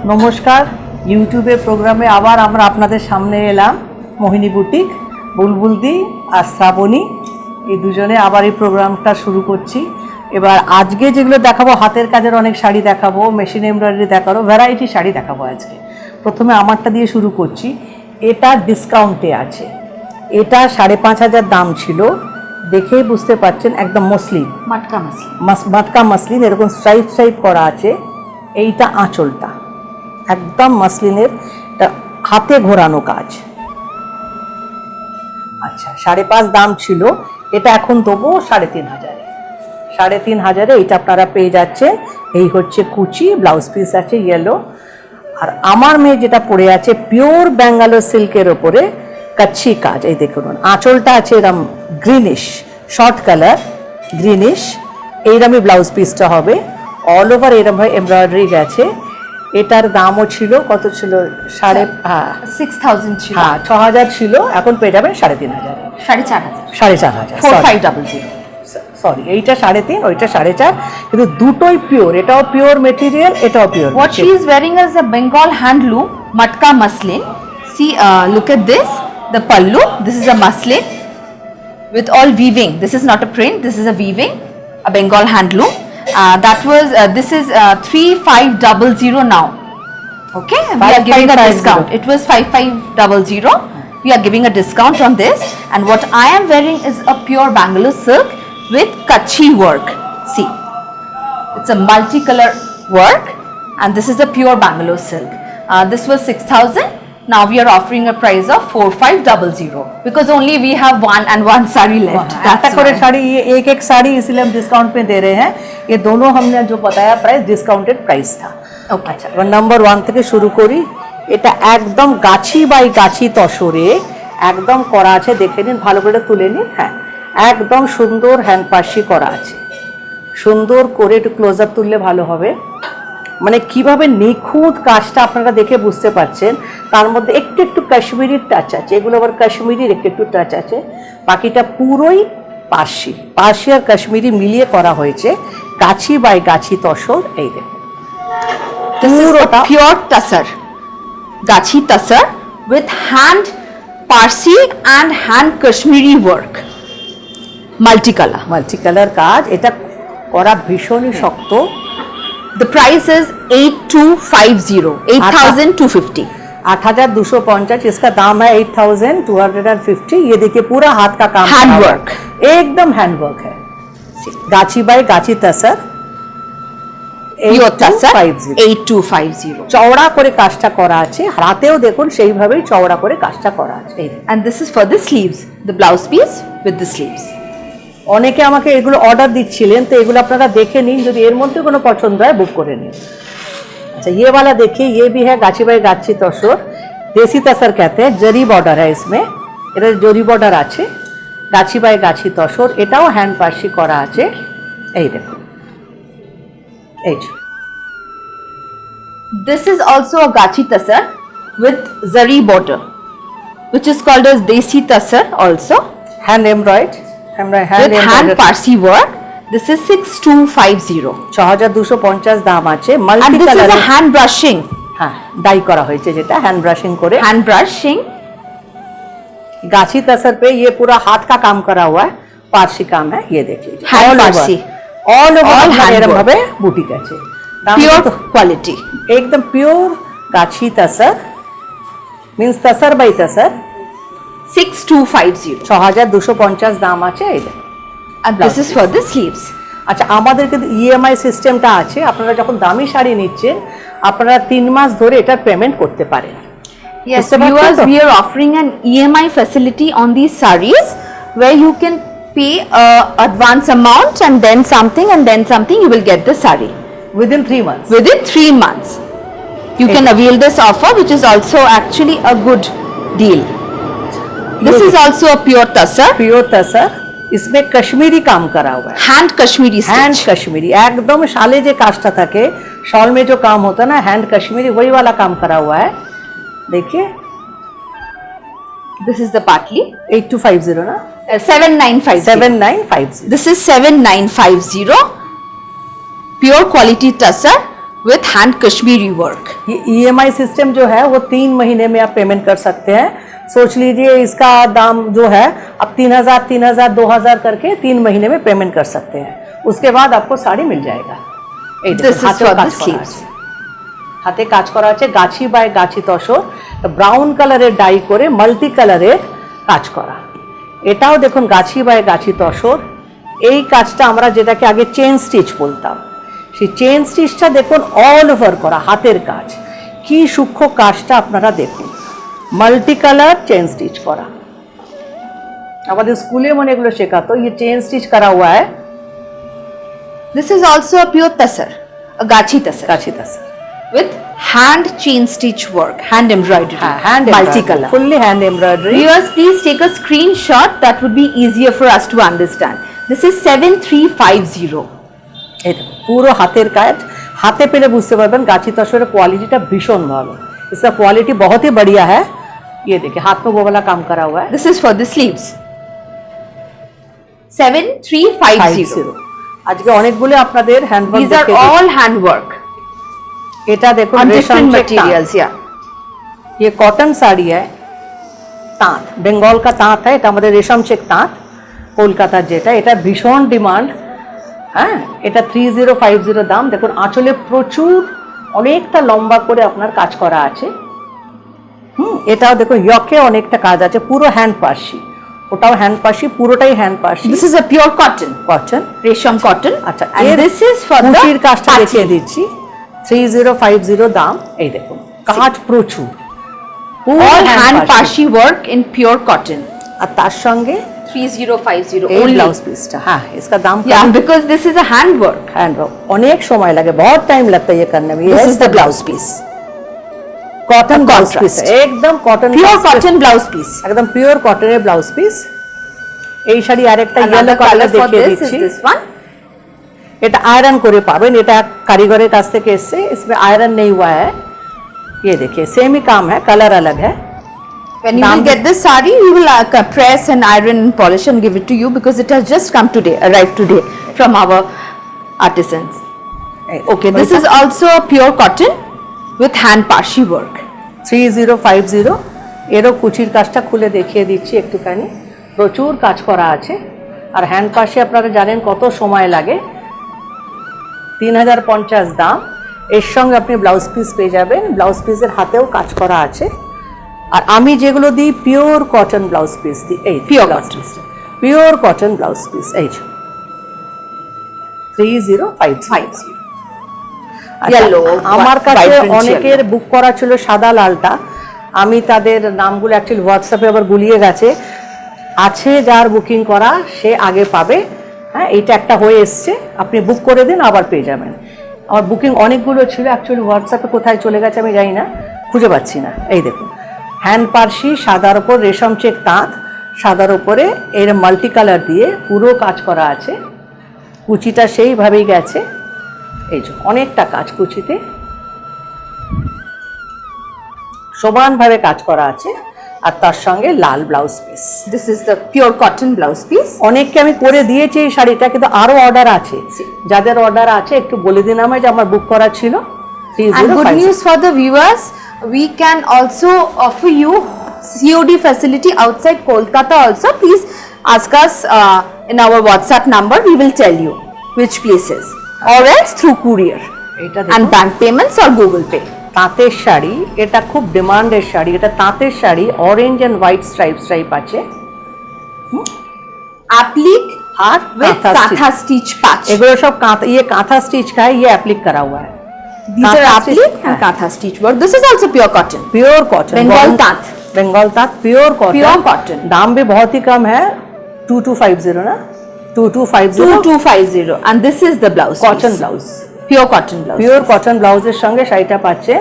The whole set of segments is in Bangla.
নমস্কার, ইউটিউবের প্রোগ্রামে আবার আমরা আপনাদের সামনে এলাম। মোহিনী বুটিক, বুলবুলদি আর শ্রাবণী এই দুজনে আবার এই প্রোগ্রামটা শুরু করছি। এবার আজকে যেগুলো দেখাবো, হাতের কাজের অনেক শাড়ি দেখাবো, মেশিন এমব্রয়ডারি দেখাবো, ভ্যারাইটি শাড়ি দেখাবো আজকে। প্রথমে আমারটা দিয়ে শুরু করছি। এটা ডিসকাউন্টে আছে, এটা 5,500 দাম ছিল, দেখেই বুঝতে পারছেন একদম মসলিন, মাটকা মসলিন, এরকম স্ট্রাইপ স্ট্রাইপ করা আছে। এইটা আঁচলটা একদম মসলিনের, হাতে ঘোরানো কাজ। আচ্ছা, 5,500 দাম ছিল, এটা এখন দেবো 3,500। 3,500 এইটা আপনারা পেয়ে যাচ্ছেন। এই হচ্ছে কুচি, ব্লাউজ পিস আছে ইয়েলো। আর আমার মেয়ে যেটা পরে আছে পিওর ব্যাঙ্গালোর সিল্কের ওপরে কাচ্ছি কাজ। এই দেখুন, আঁচলটা আছে এরম গ্রিনিশ, শর্ট কালার গ্রিনিশ, এইরকমই ব্লাউজ পিসটা হবে। অল ওভার এরম এমব্রয়ডারি গেছে। এটার দামও ছিল, কত ছিল? 6,000 ছিল। হ্যাঁ, 6,000 ছিল, এখন পেয়ে যাবেন 3,500। 4,500 4500 সরি, এইটা 3,500, ওইটা 4,500, কিন্তু দুটোই পিওর। এটাও পিওর মেটেরিয়াল, এটাও pure. What she is wearing is a Bengal handloom matka muslin. See, look at this, the pallu. This is a muslin with all weaving. This is not a print. This is a weaving, a Bengal handloom. This is 3,500 now. Okay, we are giving a discount. It was 5,500. We are giving a discount on this. And what I am wearing is a pure Bangalore silk with Kutchi work. See, it's a multicolor work, and this is a pure Bangalore silk. This was 6,000. Now we are offering a price of 4,500 because only we have one saree left. That's why sari, ये एक साड़ी इसलिए हम डिस्काउंट पे दे रहे हैं। ये दोनों हमने जो बताया प्राइस डिस्काउंटेड प्राइस था। Okay. अच्छा, नंबर 1 থেকে শুরু করি। এটা একদম গাছি বাই গাছি তসরে একদম করা আছে, দেখে নিন, ভালো করে তুলে নিন। হ্যাঁ, একদম সুন্দর হ্যান্ড পার্সি করা আছে, সুন্দর করে। একটু ক্লোজ আপ তুললে ভালো হবে। মানে কিভাবে নিখুঁত কাজটা আপনারা দেখে বুঝতে পারছেন। তার মধ্যে একটু একটু কাশ্মীরির টাচ আছে, এগুলো আবার কাশ্মীরির একটু একটু টাচ আছে। বাকিটা পুরোই পার্সি আর কাশ্মীরি মিলিয়ে করা হয়েছে, গাছি বাই গাছি তসর। এই দেখুন, This is a pure tussar, gachi tussar with hand Parsi and hand Kashmiri work, multicolour কাজ। এটা করা ভীষণই শক্ত। The price is 8,250, 8,250. 8,250 इसका दाम है, 8,250। ये देखिए पूरा हाथ का काम, हैंड वर्क, एकदम हैंड वर्क है। गाची बाई गाची तसर, 8,250 চওড়া করে কাজটা করা আছে। হাতেও দেখুন সেইভাবেই চওড়া করে কাজটা করা আছে। and this is for the sleeves, the blouse piece with the sleeves. অনেকে আমাকে এগুলো অর্ডার দিচ্ছিলেন, তো এগুলো আপনারা দেখে নিন, যদি এর মধ্যে কোনো পছন্দ হয় বুক করে নিন। अच्छा, ये वाला देखिए, ये भी है गाची बाई गाची तसर, देसी तसर कहते हैं। जरी बॉर्डर है इसमें, এটা জরি বর্ডার আছে। গাছি বাই গাছি তসর, এটাও হ্যান্ড পার্সি করা আছে। এই দেখুন, এই যে This is also a gachi tussar with zari border, which is called as desi tussar also, hand এমব্রয়েড, with hand Parsi work. This is 6,250. 6,250 দাম আছে। And multi this is colour, a hand brushing. হ্যাঁ, ডাই করা হয়েছে, যেটা হ্যান্ড ব্রাশিং করে। Hand brushing. गाछी तसर पे ये पूरा हाथ का काम करा हुआ है, पारसी काम है। ये देखिए, Hand Parsi. All over hand এরকম work. ভাবে বুটিক আছে। Pure quality. एकदम प्योर गाछी तसर, मींस तसर बाई तसर। 6,250. 6,250 দাম আছে। এই দেখুন, And this is for the sleeves. আচ্ছা, আমাদের কিন্তু ইএমআই সিস্টেমটা আছে। আপনারা যখন দামি শাড়ি নিচ্ছেন, আপনারা 3 মাস ধরে এটা পেমেন্ট করতে পারেন। Yes, viewers, we are offering an EMI facility on these sarees where you can pay advance amount and then something you will get the saree within 3 months. within 3 months. You can avail this offer, which is also actually a good deal. This is also a pure tussar, pure tussar, इसमें कश्मीरी काम करा हुआ है, hand Kashmiri hand stitch. Kashmiri. एकदम शाले जो काजटा থাকে, शॉल में जो काम होता है ना, हैंड कश्मीरी, वही वाला काम करा हुआ है। देखिए, This is the patli. 8250 ना, 7,950. 7950। This is 7,950. Pure quality tussar with hand Kashmiri work. ये EMI सिस्टम जो है वो 3 महीने में आप पेमेंट कर सकते हैं. सोच लीजिए इसका दाम जो है आप 3000, 3000, 2000 करके 3 महीने में पेमेंट कर सकते हैं. उसके बाद आपको साड़ी मिल जाएगा. এই দেখুন, This is হাতেও for the কাজ করা sleeves. আছে. হাতে কাজ করা আছে গাছি বাই গাছি তসর, ব্রাউন কালারের ডাই করে মাল্টি কালারের কাজ করা. এটাও দেখুন গাছি বাই গাছি তসর. এই কাজটা আমরা যেটাকে আগে চেন স্টিচ বলতাম, সেই চেন স্টিচটা দেখুন অল ওভার করা হাতের কাজ. কি সূক্ষ্ম কাজটা আপনারা দেখুন, মাল্টি কালার চেন স্টিচ করা. আমাদের স্কুলে মনে এগুলো শেখাতো. ये চেন স্টিচ করা हुआ है. This is also a pure tasar, a gachi tasar Gachhi tussar, with hand chain stitch work, hand embroidery, হ্যাঁ, hand multicolor. Fully hand embroidery. Viewers, please take a screenshot. That would be easier for us to understand. This is 7350. এই দেখুন পুরো হাতের কাজ. হাতে পেলে বুঝতে পারবেন গাছি তসরের কোয়ালিটিটা ভীষণ ভালো. इसका क्वालिटी बहुत ही बढ़िया है. ये देखिए हाथ में वो वाला काम करा हुआ है. This is for the sleeves. 7350. আজকে অনেকগুলো আপনাদের handwork These are all handwork এটা দেখুন on রেশম different চেক materials. Yeah. तांत. ये कॉटन साड़ी है, तांत बेंगल का तांत है. এটা আমাদের রেশম চেক তাঁত কলকাতার যেটা, এটা ভীষণ ডিমান্ড. হ্যাঁ, এটা 3050 দাম. দেখুন আঁচলে প্রচুর অনেকটা লম্বা করে আপনার কাজ করা আছে. এটাও দেখুন ইয়কে অনেকটা কাজ আছে. পুরো হ্যান্ড পার্সি, ওটাও হ্যান্ড পার্সি, পুরোটাই হ্যান্ড পার্সি. This is a pure cotton, cotton. resham cotton. আচ্ছা, and এর this is for the কুচির কাজটা পাঁচি। দেখিয়ে দিচ্ছি. 3050 দাম. এই দেখুন কাজ প্রচুর, All hand pashi work in pure cotton. আর তার সঙ্গে 3050 এই only. ব্লাউজ পিসটা. হ্যাঁ, इसका दाम Yeah, because this is a handwork. Handwork. অনেক সময় লাগে, बहुत टाइम लगता है ये करने में. This ये is the blouse piece. Cotton blouse contrast. Piece, একদম cotton Pure cotton blouse piece. একদম পিওর কটনের ব্লাউজ পিস. এই শাড়ি আরেকটা yellow Another color colour for দেখিয়ে this is দিচ্ছি. this one. এটা আয়রন করে পাবেন. এটা কারিগরের কাছ থেকে এসেছে. इसमें आयरन नहीं हुआ है. ये देखिए सेम ही काम है, कलर अलग है. When you will get this sari, you will press and iron and polish and give it to you because it has just come today, arrived today from our artisans. Okay, this is also a pure cotton with hand pashi work. 3050 এরও কুচির কাজটা খুলে দেখিয়ে দিচ্ছি একটুখানি. প্রচুর কাজ করা আছে. আর হ্যান্ড পাশে আপনারা জানেন কত সময় লাগে. 3050 দাম. এর সঙ্গে আপনি ব্লাউজ পিস পেয়ে যাবেন. ব্লাউজ পিসের হাতেও কাজ করা আছে. আর আমি যেগুলো দিই পিওর কটন ব্লাউজ পিস দিই. এই Pure ব্লাউজ cotton. পিসটা পিওর কটন ব্লাউজ পিস. এই যে 3050. Yellow, আমার কাছে vibrant অনেকের বুক করা ছিল সাদা লালটা. আমি তাদের নামগুলো অ্যাকচুয়ালি হোয়াটসঅ্যাপে আবার গুলিয়ে গেছে. আছে যার বুকিং করা সে আগে পাবে. হ্যাঁ, এইটা একটা হয়ে এসছে. আপনি বুক করে দিন, আবার পেয়ে যাবেন. আমার বুকিং অনেকগুলো ছিল, অ্যাকচুয়ালি হোয়াটসঅ্যাপে কোথায় চলে গেছে আমি জানি না, খুঁজে পাচ্ছি না. এই দেখুন হ্যান্ড পার্সি, সাদার ওপর রেশম চেক তাঁত, সাদার ওপরে এর মাল্টি কালার দিয়ে পুরো কাজ করা আছে. কুচিটা সেইভাবেই গেছে. এই যে অনেকটা কাজ কুচিতে সমানভাবে কাজ করা আছে. আর তার সঙ্গে লাল blouse piece. This is the pure cotton blouse piece. অনেককে আমি করে দিয়েছি এই শাড়িটা, কিন্তু আরো অর্ডার আছে. যাদের অর্ডার আছে একটু বলে দিন আমায় যে আমার বুক করা ছিল. And good news for the viewers, we can also offer you COD facility outside Kolkata also. Please ask us in our WhatsApp number. We will tell you which places, or else through courier এটা and bank payments or Google Pay. তাঁতের শাড়ি, এটা খুব ডিমান্ডের শাড়ি. এটা তাঁতের sari, orange and white stripe আছে. Applique আর with katha stitch patch. এগুলো সব কাঁথা স্টিচ का है. ये एप्लिक करा हुआ है. These are katha applique stitch, and katha stitch work. This is also pure cotton. Pure cotton, Bengal तात. बंगाल तात, प्योर कॉटन. Pure cotton. दाम भी बहुत ही कम है. 2250 ना, 2250 2250, and this is the blouse. Cotton piece. Blouse. Pure cotton blouse. Pure cotton ব্লাউজের সঙ্গে শাড়িটা পাচ্ছেন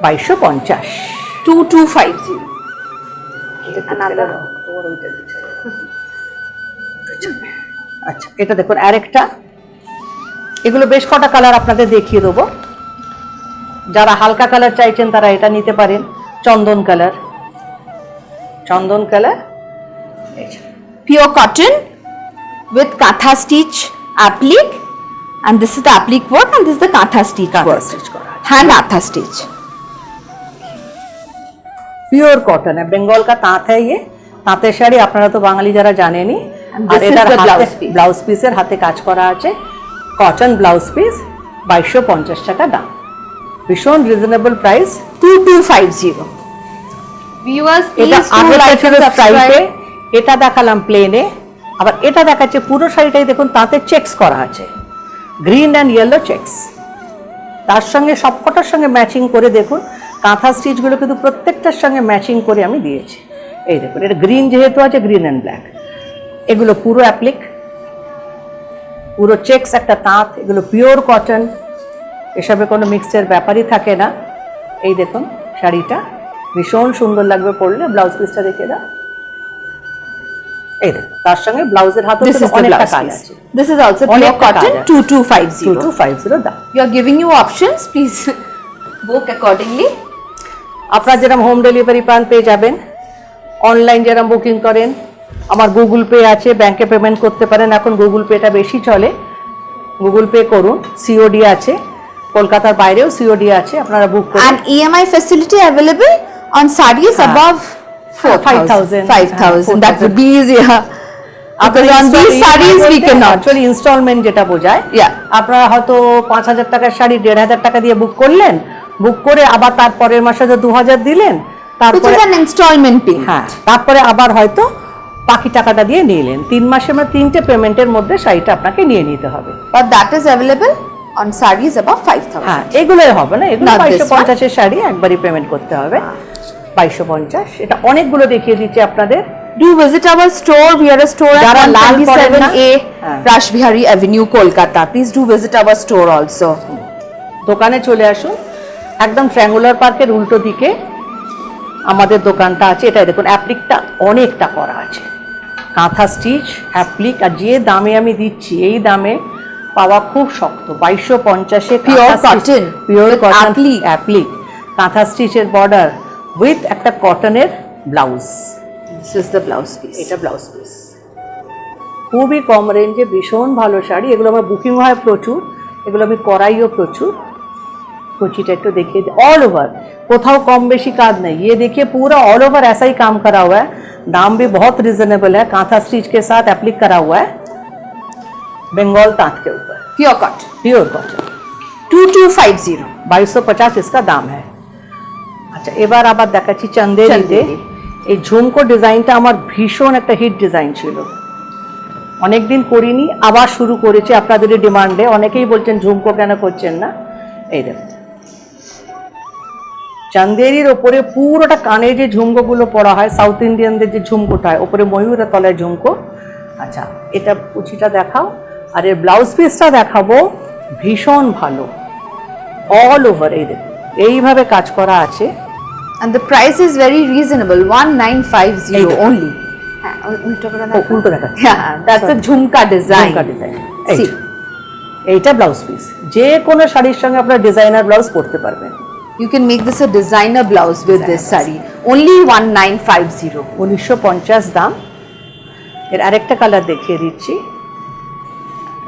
2250. 2250. Another. আচ্ছা, এটা দেখুন আরেকটা. এগুলো বেশ কটা কালার আপনাদের দেখিয়ে দেবো. যারা হালকা কালার চাইছেন তারা এটা নিতে পারেন. চন্দন কালার, চন্দন colour. Pure cotton with katha stitch applique, and this is the applique work, and this is the katha stitch work. Stitch করা hand atha stitch. Pure cotton है, बंगाल का तांत है ये। তাঁতের শাড়ি আপনারা তো বাঙালি যারা জানেনই। আর এটার ব্লাউজ পিসের হাতে কাজ করা আছে, কটন ব্লাউজ পিস, 2250 টাকা দাম, ভীষণ রিজনেবল প্রাইস, 2250। ভিউয়ার্স এটা প্লিজ আগে লাইক ছিল স্ট্রাইপে, এটা দেখালাম প্লেনে, আবার এটা দেখাচ্ছে পুরো শাড়িটাই দেখুন তাঁতের চেকস করা আছে, গ্রিন অ্যান্ড ইয়েলো চেকস। তার সঙ্গে সবকটার সঙ্গে ম্যাচিং করে দেখুন কাঁথা স্টিচগুলো কিন্তু প্রত্যেকটার সঙ্গে ম্যাচিং করে আমি দিয়েছি। এই দেখুন এটা গ্রিন যেহেতু আছে, গ্রিন অ্যান্ড ব্ল্যাক, এগুলো পুরো অ্যাপ্লিক, পুরো চেকস একটা তাঁত, এগুলো পিওর কটন, এসবে কোনো মিক্সডের ব্যাপারই থাকে না। এই দেখুন শাড়িটা ভীষণ সুন্দর লাগবে পরলে। ব্লাউজ পিসটা দেখে দাও, এই দেখুন তার সঙ্গে ব্লাউজের হাতে অনেকটা কাজ আছে। This is also pure cotton, 2250। 2250 দাম। We are giving you options, please book accordingly। আপনারা যেরকম হোম ডেলিভারি পান পেয়ে যাবেন, অনলাইন যেরকম বুকিং করেন, আমার গুগল পে আছে, ব্যাংকে পেমেন্ট করতে পারেন, এখন গুগল পেটা বেশি চলে, গুগল পে করুন। সিওডি আছে, কলকাতার বাইরেও সিওডি আছে, আপনারা বুক করুন। And EMI facility available on sarees above 5,000, 5,000 that would be easier, because on these sarees we cannot actually installment যেটা বোঝায়, yeah, আপনারা হয়তো 5,000 টাকার শাড়ি 1,500 টাকা দিয়ে বুক করলেন, বুক করে আবার তার পরের মাসে 2,000 দিলেন, which তারপরে is an installment payment। হ্যাঁ, তারপরে আবার হয়তো বাকি টাকাটা দিয়ে নিলেন। 3 মাসে মানে 3টে পেমেন্টের মধ্যে শাড়িটা আপনাকে নিয়ে নিতে হবে। but that is available on sarees above 5,000। হ্যাঁ, এগুলোই হবে না, এগুলো Not this 2250 এর শাড়ি, একবারই পেমেন্ট করতে হবে 2250। এটা অনেকগুলো দেখিয়ে দিচ্ছি আপনাদের। Do visit our store, we are a store at যারা লাল পরেন না, 127A হ্যাঁ, Rashbihari Avenue, Kolkata। Please do visit our store also। দোকানে চলে আসুন, একদম ট্রায়াঙ্গুলার পার্কের উল্টো দিকে আমাদের দোকানটা আছে। এটাই দেখুন অ্যাপ্লিকটা অনেকটা করা আছে, কাঁথা স্টিচ অ্যাপ্লিক, আর যে দামে আমি দিচ্ছি এই দামে পাওয়া খুব শক্ত। 2250-এ Pure cotton, pure with cotton applique। Applique, কাঁথা স্টিচের বর্ডার উইথ একটা কটনের blouse. This is the blouse piece। এটা ব্লাউজ পিস, খুবই কম রেঞ্জে ভীষণ ভালো শাড়ি। এগুলো আমার বুকিং হয় প্রচুর, এগুলো আমি করাইও প্রচুর। कुचिटा एक तो देखिए, ऑल ओवर कोথাও कम बेशी काज नहीं, ये देखिए पूरा ऑल ओवर ऐसा ही काम करा हुआ है। दाम भी बहुत रिजनेबल है, कांथा स्टिच के साथ एप्लिक करा हुआ है, बंगाल तांत के ऊपर, प्योर कॉटन, प्योर कॉटन। 2250, 2250 इसका दाम है। আচ্ছা, এবার আবার দেখাচ্ছি চন্দেরিতে। এই ঝুমকো ডিজাইনটা আমার ভীষণ একটা হিট ডিজাইন ছিল, অনেকদিন করিনি, আবার শুরু করেছি আপনাদের ডিমান্ডে। অনেকেই বলছেন ঝুমকো কেন করছেন না। এই দেখুন চান্দেরির ওপরে পুরোটা কানে যে ঝুমকোগুলো পরা হয়, সাউথ ইন্ডিয়ানদের যে ঝুমকোটা হয়, ওপরে ময়ূরের তলায় ঝুমকো। আচ্ছা, এটা কুচিটা দেখাও, আর এর ব্লাউজ পিসটা দেখাবো, ভীষণ ভালো, অল ওভার। এই দেখুন এইভাবে কাজ করা আছে, and the price is very reasonable, 1950 only। হ্যাঁ, উল্টো করে দেখো, উল্টো দেখা, yeah, that's a jhumka design। Jhumka design. See, এইটা ব্লাউজ পিস, যে কোনো শাড়ির সঙ্গে আপনার ডিজাইনার ব্লাউজ পরতে পারবেন। you can make this a designer blouse with this saree, only 1950। 1950 দাম। এর আরেকটা কালার দেখিয়ে দিচ্ছি,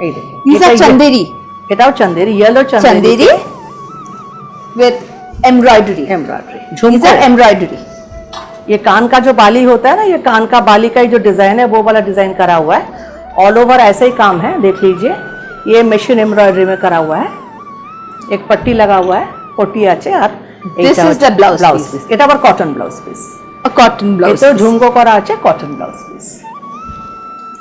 এই দেখুন, these are chanderi, এটাও Chanderi, yellow chanderi with embroidery। Embroidery these झुमको। are embroidery। ये कान का जो बाली होता है ना, ये कान का बाली का ही जो डिजाइन है वो वाला डिजाइन करा हुआ है, ऑल ओवर ऐसा ही काम है। देख लीजिए, ये मशीन एम्ब्रॉयडरी में करा हुआ है, एक पट्टी लगा हुआ है, पट्टी আছে। আর This is the blouse piece। Piece, এটা আবার cotton blouse piece, a cotton blouse এটাও piece। ঝুমকো করা আছে, কটন ব্লাউজ পিস।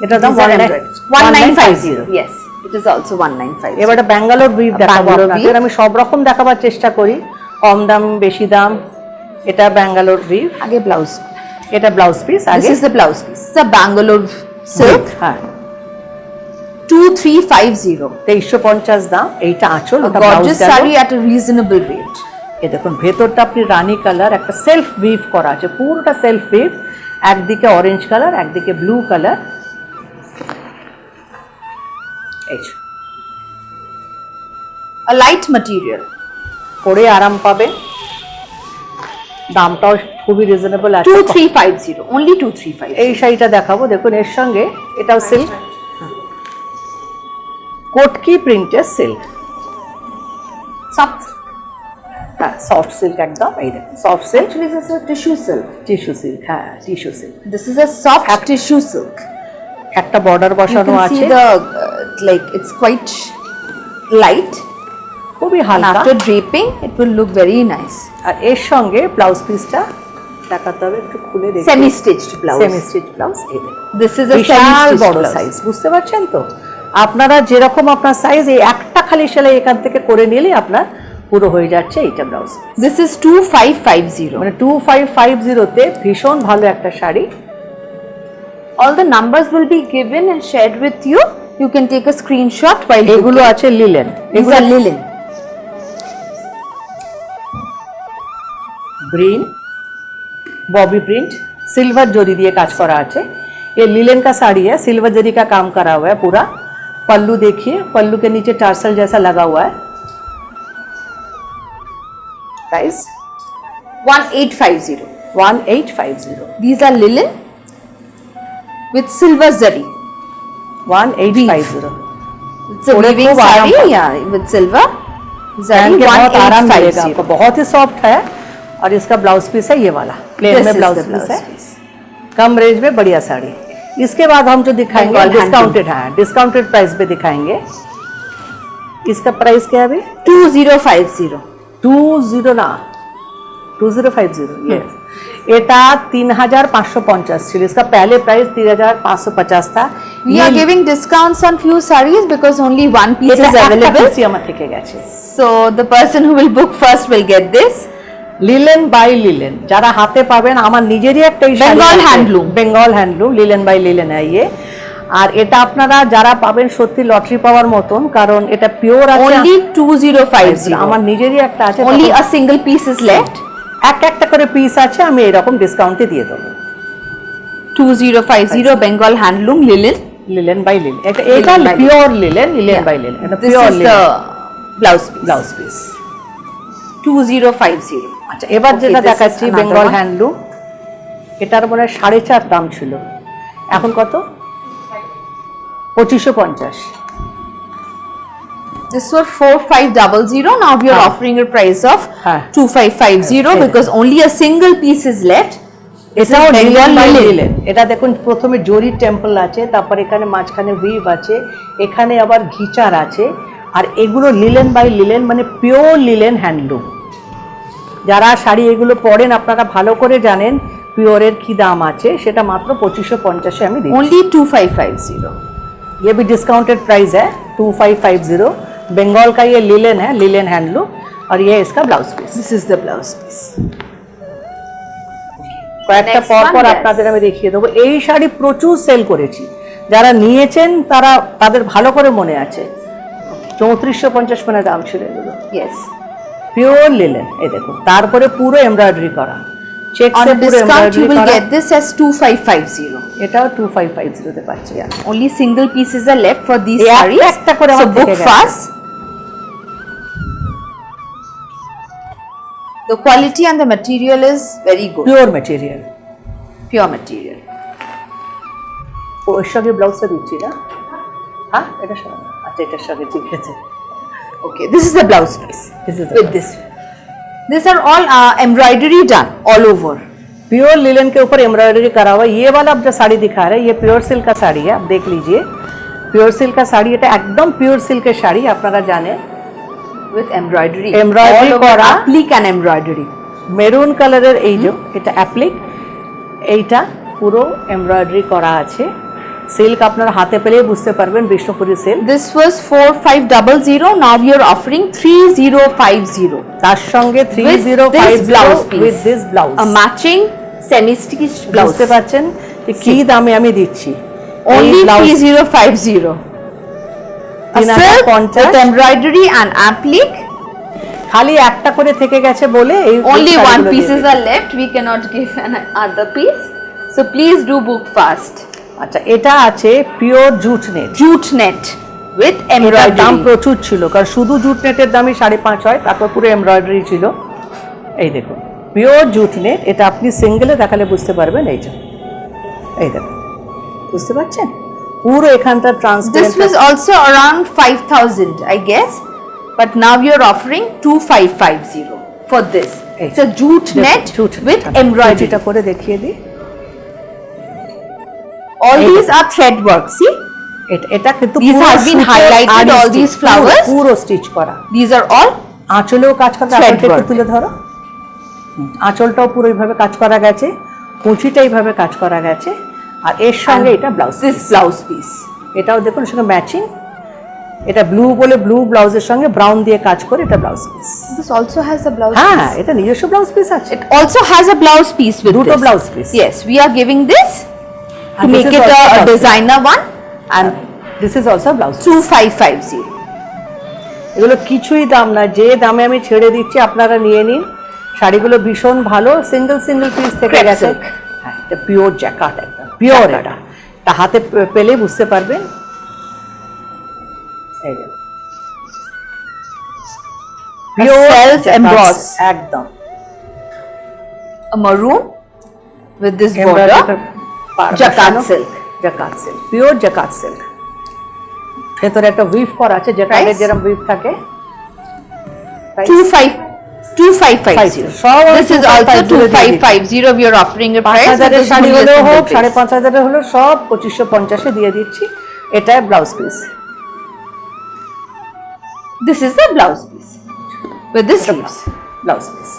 এটা দাম These are embroidered। 1950, yes, it is also 1950। এবারে ব্যাঙ্গালোর উইভ দেখাবো Bangalore আপনাদের। weave। আমি সব রকম দেখাবার চেষ্টা করি, কম দাম বেশি দাম। এটা ব্যাঙ্গালোর উইভ, আগে ব্লাউজ, এটা ব্লাউজ পিস, this আগে is the blouse piece, it's a Bangalore silk। হ্যাঁ, 2350, 2350 দাম। এইটা আঁচল, ওটা blouse gorgeous saree at a reasonable rate। এই দেখুন ভেতরটা আপনি রানী কালার, একটা সেলফ উইভ করা আছে, পুরোটা সেলফ উইভ, একদিকে অরেঞ্জ কালার, একদিকে ব্লু কালার। এই যে, a light material। পরে আরাম পাবেন, দামটাও খুবই রিজনেবল আছে। 2350, only 2350। এই শাড়িটা দেখাবো, দেখুন এর সঙ্গে এটাও সিল্ক, কোটকি প্রিন্টের সিল্ক, সফট হ্যাঁ সফট সিল্ক একদম, এই দেখুন soft silk, Actually, this is a tissue silk. Tissue silk, হ্যাঁ tissue silk. This is a soft tissue silk. একটা বর্ডার You বসানো can আছে, see the like it's quite light. খুবই And হালকা। after draping, it will look very nice. আর এর সঙ্গে ব্লাউজ পিসটা দেখাতে হবে, একটু খুলে দেখুন। Semi-stitched blouse. Semi stitch blouse, এই দেখুন This is a Vishal semi-stitched বড় blouse. সাইজ, বুঝতে পারছেন তো? আপনারা যেরকম আপনার সাইজ, এই একটা খালি সেলাই এখান থেকে করে নিলে আপনার পুরো হয়ে যাচ্ছে এইটা ব্লাউজ। This is 2550. মানে 2550-তে ভীষণ ভালো একটা sari. All the numbers will be given and shared with you. You can take a screenshot while এগুলো booking. আছে linen, These are linen. Green बॉबी प्रिंट, सिल्वर जरी दिए काज करा है। ये लिलेन का साड़ी है, सिल्वर जरी का काम करा हुआ है पूरा। पल्लू देखिए, पल्लू के नीचे टार्सल जैसा लगा हुआ है। Price 1850. 1850, These are linen with silver zari. 1850। It's a थोड़े weaving खूब आराम saree, का- yeah, with silver पहन zari. के बहुत आराम मिलेगा 1850. आपको, बहुत ही सॉफ्ट है। और इसका ब्लाउज पीस है ये वाला, प्लेन This में is blouse the piece blouse है, piece. कम रेंज में बढ़िया साड़ी। इसके बाद हम जो दिखाएंगे Bengal handloom. डिस्काउंटेड, है डिस्काउंटेड प्राइस पे दिखाएंगे। इसका प्राइस क्या है अभी? 2050. 20 না 2050, यस। এটা 3550 ছিল, इसका पहले प्राइस 3550 था। We are giving discounts on few sarees because only one piece এটা is available. পিসি আমার থেকে গেছে। So the person who will book first will get this. Linen by linen, যারা হাতে পাবেন, আমার নিজেরই একটা Bengal handloom. Bengal handloom, linen by linen ইয়ে। আর এটা আপনারা যারা পাবেন সত্যি লটারি পাওয়ার মতন, কারণ এটা পিওর আছে। Only 2050. আমার নিজেরই একটা আছে, Only তখন a single piece is left. একটা করে পিস আছে, আমি এরকম ডিসকাউন্টে দিয়ে দেবো। 2050 Bengal handloom linen. Linen by linen, এটা Linen by pure linen, linen by linen, এটা This pure is linen the blouse piece. Blouse piece. 2050. আচ্ছা, এবার Okay, যেটা this is দেখাচ্ছি another বেঙ্গল one. হ্যান্ডলুম, এটার মনে হয় 4.5 দাম ছিল, এখন কত? 2550। This was 4500. Now we are हाँ. offering a price of हाँ. 2550 Okay. because only a single piece is left. This এটাও is linen Bengal by linen. Linen. এটা দেখুন, প্রথমে জরি টেম্পল আছে, তারপর এখানে মাঝখানে উইভ আছে, এখানে আবার ঘিচার আছে। আর এগুলো লিলেন বাই লিলেন, মানে পিওর লিলেন হ্যান্ডলুম। যারা শাড়ি এগুলো পরেন আপনারা ভালো করে জানেন পিওরের কি দাম আছে, সেটা মাত্র 2550 আমি দিই। Only 2550. ये भी डिस्काउंटेड प्राइस है 2550। बंगाल का ये लिलेन है, लिलेन हैंडलूम, और ये इसका blouse piece. This is the blouse piece. কয়েকটা Next পর one, পর yes. আপনাদের আমি দেখিয়ে দেবো। এই শাড়ি প্রচুর সেল করেছি, যারা নিয়েছেন তাদের ভালো করে মনে আছে। 3450 মানে দাম ছিল এগুলো, Yes. Pure linen. এই দেখুন, তারপরে পুরো এমব্রয়ডারি করা, চেক On সে a পুরো discount, you এমব্রয়ডারি will করা। get this as 2550. এটাও 2550 তে পাচ্ছি আমি। Only single pieces are left for these এই sarees. একটা করে So আমার book থেকে গেছে। fast. The quality and the material is very good. Pure material. Pure material. ওর সঙ্গে ব্লাউজটা দিচ্ছি না? হ্যাঁ, এটার সঙ্গে, আচ্ছা এটার সঙ্গে, ঠিক আছে। Okay, this is the blouse piece. This is the with this. These are all embroidery done all over. Pure linen के ऊपर एम्ब्रॉयडरी करा हुआ। ये वाला आप जो साड़ी दिखा रहे हैं, ये प्योर सिल्क का साड़ी है, आप देख लीजिए। प्योर सिल्क का साड़ी, এটা একদম পিওর সিল্কের শাড়ি, আপনারা জানেন। With embroidery. Embroidery all over করা। applique and embroidery. মেরুন কালারের এই যে এটা অ্যাপ্লিক, এইটা পুরো এমব্রয়ডারি করা আছে। সিল্ক আপনারা হাতে পেলেই বুঝতে পারবেন Bishnupuri silk. This was 4500. Now we are offering 3050. তার সঙ্গে With this blouse 3050 piece. With this blouse. A matching semi-stitched blouse. বুঝতে পারছেন যে কি দামে আমি দিচ্ছি। Only এই blouse 3050. A silk 3050 with embroidery and applique. খালি একটা করে থেকে গেছে বলে এই Only এই one শাড়িগুলো pieces দিয়ে are left. We cannot give another piece. So please do book fast. দিই। আচ্ছা, এটা আছে pure jute net. Jute net with এটার দাম embroidery. প্রচুর ছিল, কারণ শুধু জুট নেটের দামই 5.5 হয়, তারপর পুরো এমব্রয়ডারি ছিল। এই দেখুন, পিওর জুট নেট। এটা আপনি সিঙ্গেলে দেখালে বুঝতে পারবেন। এই যে, এই দেখুন, বুঝতে পারছেন পুরো এখানটা This transparent. was also around 5000, I guess, but now we are offering 2550. for this. It's a jute net with embroidery. এটা করে দেখিয়ে দিই। All these are thread work. See, এটা কিন্তু these have been highlighted. All these flowers. পুরো স্টিচ করা। These are all আঁচলেও কাজ করা, আঁচলটা একটু তুলে ধরো। আঁচলটাও পুরো এইভাবে কাজ করা গেছে, কুচিটা এইভাবে কাজ করা গেছে, আর এর সঙ্গে এটা ব্লাউজ, this blouse piece. এটাও দেখুন এর সঙ্গে ম্যাচিং। এটা ব্লু বলে ব্লু ব্লাউজের সঙ্গে ব্রাউন দিয়ে কাজ করে এটা blouse piece. This also has a blouse হ্যাঁ, piece. এটা নিজস্ব ব্লাউজ পিস আছে। It also has a blouse piece with দুটো this. Blouse piece. Yes, we are giving this to And this make is it also a blouse designer one, and this is also blouse. 2550. এগুলো কিছুই দাম না, যে দামে আমি ছেড়ে দিচ্ছি আপনারা নিয়ে নিন। শাড়িগুলো ভীষণ ভালো, সিঙ্গেল সিঙ্গেল পিস থেকে Crepe গেছে। silk. হ্যাঁ, এটা পিওর জ্যাকার্ড, একদম পিওর। এটা হাতে পেলে বুঝতে পারবেন। এই দেখুন self emboss, একদম a maroon with this border, jacquard silk. জাকাত সিল্ক, পিওর জাকাত সিল্ক। ভেতরে একটা উইভ করা আছে, জাকাতের Price? যেরকম উইভ থাকে। 2550. সব This is also 2550. We are offering a price. 5000 with sari this হলেও single হোক, piece. 5500 হলো, সব 2550 দিয়ে দিচ্ছি। এটা blouse piece. This is the blouse piece with the sleeves. Blouse piece.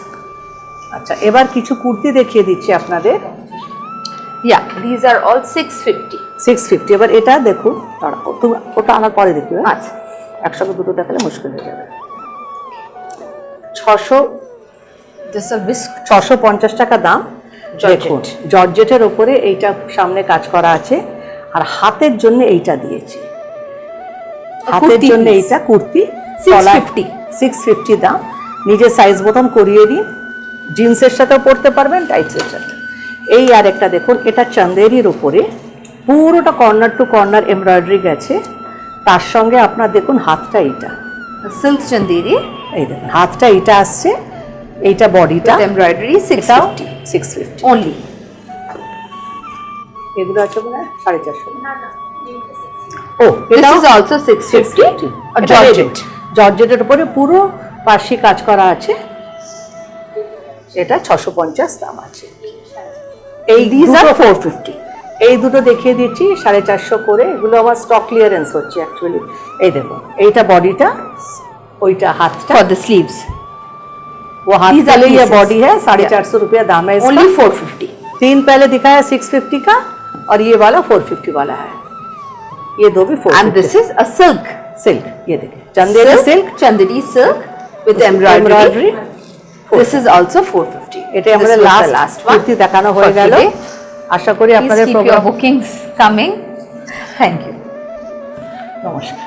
আচ্ছা, এবার কিছু কুর্তি দেখিয়ে দিচ্ছি আপনাদের। Yeah, these are all 650. 650। এবার এটা দেখুন, দাঁড়াও, ওটা আনার পরে দেখি। আচ্ছা, একসঙ্গে দুটো দেখালে মুশকিল হয়ে যাবে। 600 this is a whisk. 650 টাকা দাম। জর্জেট। দেখুন, জর্জেটের ওপরে এইটা সামনে কাজ করা আছে, আর হাতের জন্য এইটা দিয়েছি। হাতের কুর্তি জন্য piece। এইটা কুর্তি 650 650 দাম। নিজের সাইজ বোতাম করিয়ে দিন, জিন্সের সাথেও পরতে পারবেন, টাইটসের সাথে। এই আর একটা দেখুন, এটা চান্দেরির উপরে পুরোটা কর্নার টু কর্নার এমব্রয়ডারি গেছে, তার সঙ্গে আপনার দেখুন হাতটা এইটা, silk chanderi এই দেখুন হাতটা এইটা আসছে, এইটা বডিটা with embroidery 650 650। only. এগুলো আছে মনে হয় 450। ও, This এটাও is also 650. A georgette. জর্জেটের উপরে পুরো পার্সি কাজ করা আছে, এটা 650 দাম আছে। এই These are 450। এই দুটো দেখিয়ে দিচ্ছি 450 করে। এগুলো আমার স্টক ক্লিয়ারেন্স হচ্ছে অ্যাকচুয়ালি। এই দেখুন, এইটা বডিটা, ওইটা হাতটা, For the sleeves. वो हाथ These का are लिए ये pieces. बॉडी है। 450 रुपया दाम है इसका। Only 450. 3 पहले दिखाया 650 का, और ये वाला 450 वाला है। ये दो भी 450। And this is a silk. Silk, ये देखिए Chanderi silk, Chanderi silk with embroidery. This is also 450. এটা আমাদের লাস্ট কুর্তি দেখানো হয়ে গেল। আশা করি Please আপনাদের keep your programme. bookings coming. Thank you. নমস্কার।